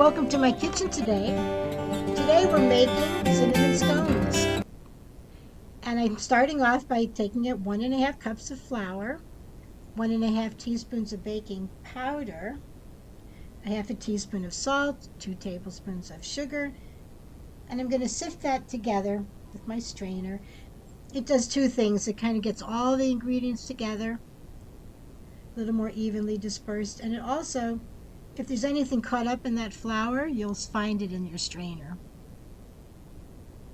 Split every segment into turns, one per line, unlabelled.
welcome to my kitchen today. Today we're making cinnamon scones. And I'm starting off by taking it 1.5 cups of flour, 1.5 teaspoons of baking powder, a half a teaspoon of salt, 2 tablespoons of sugar, and I'm going to sift that together with my strainer. It does two things. It kind of gets all the ingredients together, a little more evenly dispersed, and it also, if there's anything caught up in that flour, you'll find it in your strainer.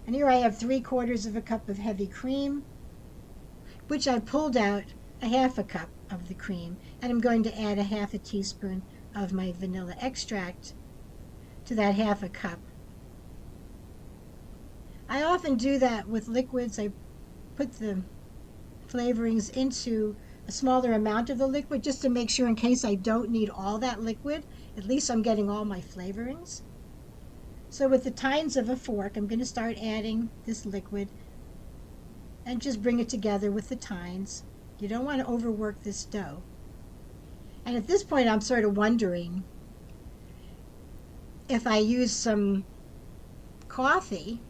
And here I have 3/4 of a cup of heavy cream, which I pulled out a half a cup of the cream, and I'm going to add a half a teaspoon of my vanilla extract to that half a cup. I often do that with liquids. I put the flavorings into a smaller amount of the liquid just to make sure, in case I don't need all that liquid, at least I'm getting all my flavorings. So with the tines of a fork, I'm going to start adding this liquid and just bring it together with the tines. You don't want to overwork this dough. And at this point, I'm sort of wondering if I use some coffee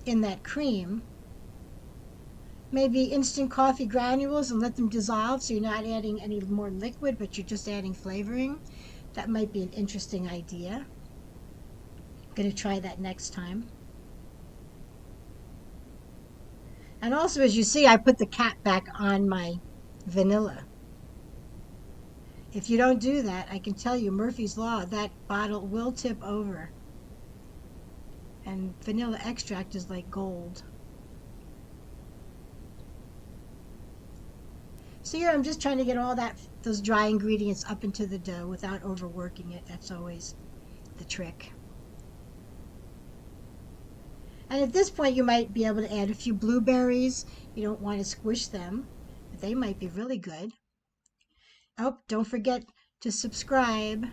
in that cream, maybe instant coffee granules, and let them dissolve so you're not adding any more liquid, but you're just adding flavoring. That might be an interesting idea. I'm going to try that next time. And also, as you see, I put the cap back on my vanilla. If you don't do that, I can tell you, Murphy's Law, that bottle will tip over. And vanilla extract is like gold. So here I'm just trying to get all those dry ingredients up into the dough without overworking it. That's always the trick. And at this point, you might be able to add a few blueberries. You don't want to squish them, but they might be really good. Oh, don't forget to subscribe.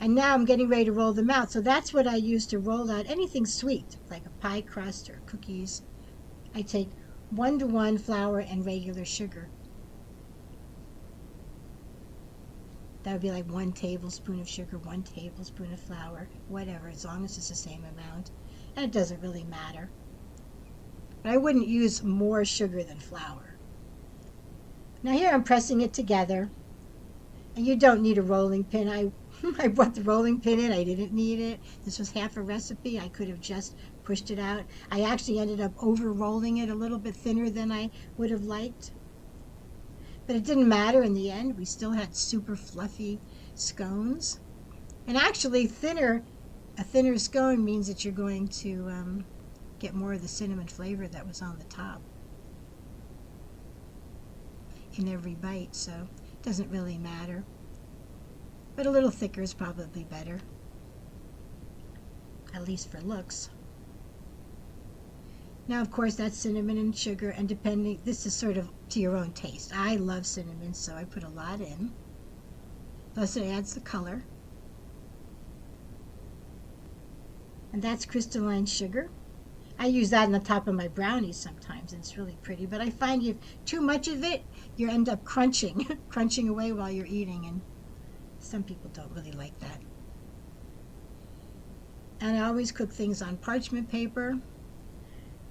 And now I'm getting ready to roll them out. So that's what I use to roll out anything sweet, like a pie crust or cookies. I take 1:1 flour and regular sugar. That would be like 1 tablespoon of sugar, 1 tablespoon of flour, whatever, as long as it's the same amount. And it doesn't really matter. But I wouldn't use more sugar than flour. Now here I'm pressing it together. And you don't need a rolling pin. I brought the rolling pin in. I didn't need it. This was half a recipe. I could have just pushed it out. I actually ended up over rolling it a little bit thinner than I would have liked. But it didn't matter in the end. We still had super fluffy scones. And actually, a thinner scone means that you're going to get more of the cinnamon flavor that was on the top in every bite, so it doesn't really matter. But a little thicker is probably better, at least for looks. Now, of course, that's cinnamon and sugar, and this is sort of to your own taste. I love cinnamon, so I put a lot in. Plus, it adds the color. And that's crystalline sugar. I use that on the top of my brownies sometimes, and it's really pretty. But I find you too much of it, you end up crunching, crunching away while you're eating, and some people don't really like that. And I always cook things on parchment paper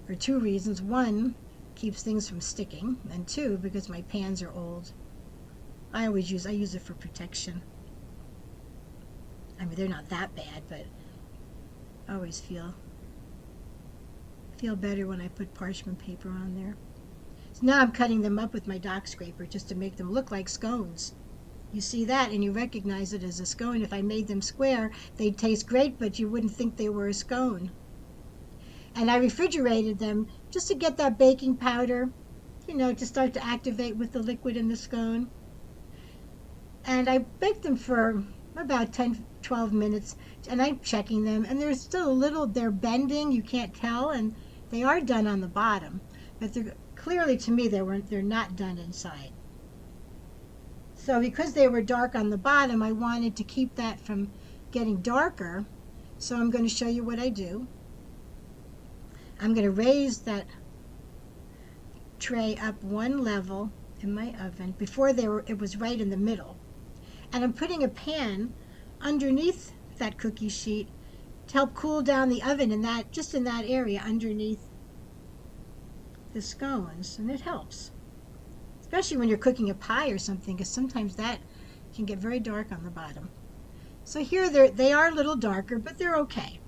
for 2 reasons. 1, keeps things from sticking, and 2, because my pans are old. I use it for protection. I mean, they're not that bad, but I always feel better when I put parchment paper on there. So now I'm cutting them up with my dock scraper just to make them look like scones. You see that and you recognize it as a scone. If I made them square, they'd taste great, but you wouldn't think they were a scone. And I refrigerated them just to get that baking powder, to start to activate with the liquid in the scone. And I baked them for about 10-12 minutes, and I'm checking them, and there's still they're bending, you can't tell, and they are done on the bottom, but they're clearly, to me, they're not done inside. So because they were dark on the bottom, I wanted to keep that from getting darker, so I'm going to show you what I do. I'm going to raise that tray up 1 level in my oven. Before it was right in the middle. And I'm putting a pan underneath that cookie sheet to help cool down the oven in that, just in that area underneath the scones, and it helps, especially when you're cooking a pie or something, because sometimes that can get very dark on the bottom. So here they are a little darker, but they're okay.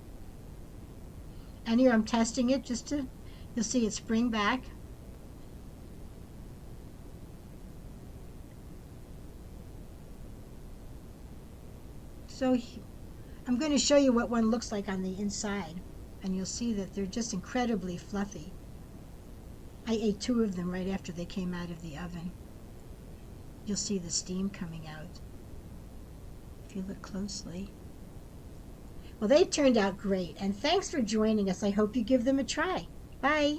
And here I'm testing it just to, you'll see it spring back. So I'm going to show you what one looks like on the inside, and you'll see that they're just incredibly fluffy. I ate 2 of them right after they came out of the oven. You'll see the steam coming out if you look closely. Well, they turned out great, and thanks for joining us. I hope you give them a try. Bye.